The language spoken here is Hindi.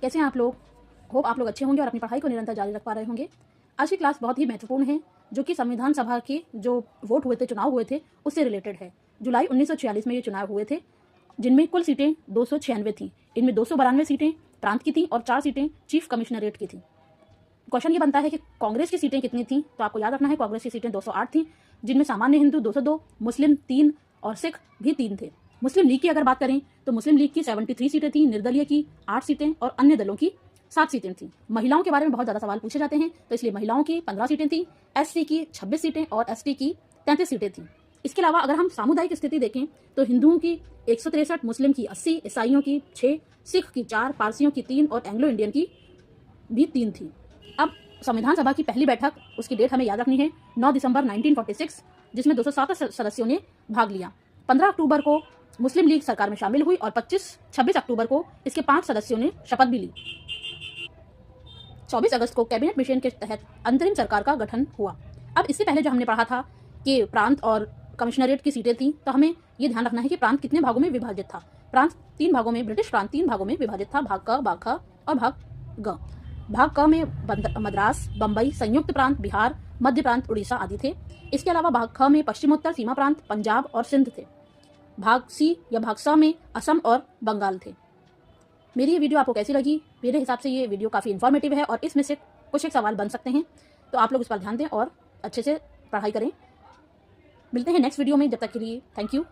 कैसे हैं आप लोग? होप आप लोग अच्छे होंगे और अपनी पढ़ाई को निरंतर जारी रख पा रहे होंगे। आज की क्लास बहुत ही महत्वपूर्ण है, जो कि संविधान सभा के जो वोट हुए थे, चुनाव हुए थे, उससे रिलेटेड है। जुलाई 1946 में ये चुनाव हुए थे, जिनमें कुल सीटें 296 थी। इनमें 292 सीटें प्रांत की थी और 4 सीटें चीफ कमिश्नरेट की थी। क्वेश्चन ये बनता है कि कांग्रेस की सीटें कितनी थी, तो आपको याद रखना है कांग्रेस की सीटें 208 थी, जिनमें सामान्य हिंदू 202, मुस्लिम 3 और सिख भी 3 थे। मुस्लिम लीग की अगर बात करें तो मुस्लिम लीग की 73 सीटें थी, निर्दलीय की 8 सीटें और अन्य दलों की 7 सीटें थी। महिलाओं के बारे में बहुत ज़्यादा सवाल पूछे जाते हैं, तो इसलिए महिलाओं की 15 सीटें थी, एससी की 26 सीटें और एसटी की 33 सीटें थी। इसके अलावा अगर हम सामुदायिक स्थिति देखें तो हिंदुओं की 163, मुस्लिम की 80, ईसाइयों की 6, सिख की 4, पारसियों की 3 और एंग्लो इंडियन की भी 3 थी। अब संविधान सभा की पहली बैठक, उसकी डेट हमें याद रखनी है 9 दिसंबर 1946, जिसमें 207 सदस्यों ने भाग लिया। 15 अक्टूबर को मुस्लिम लीग सरकार में शामिल हुई और 26 अक्टूबर को इसके 5 सदस्यों ने शपथ भी ली। 24 अगस्त को कैबिनेट मिशन के तहत अंतरिम सरकार का गठन हुआ। अब इससे पहले जो हमने पढ़ा था कि प्रांत और कमिश्नरेट की सीटें थी, तो हमें यह ध्यान रखना है कि प्रांत कितने भागों में विभाजित था। प्रांत 3 भागों में, ब्रिटिश प्रांत 3 भागों में विभाजित था, भाग क, भाग ख और भाग ग। भाग क में मद्रास, बंबई, संयुक्त प्रांत, बिहार, मध्य प्रांत, उड़ीसा आदि थे। इसके अलावा भाग ख में पश्चिमोत्तर सीमा प्रांत, पंजाब और सिंध थे। भाग सी या भाग स में असम और बंगाल थे। मेरी ये वीडियो आपको कैसी लगी? मेरे हिसाब से ये वीडियो काफ़ी इन्फॉर्मेटिव है और इसमें से कुछ एक सवाल बन सकते हैं, तो आप लोग इस पर ध्यान दें और अच्छे से पढ़ाई करें। मिलते हैं नेक्स्ट वीडियो में, जब तक के लिए थैंक यू।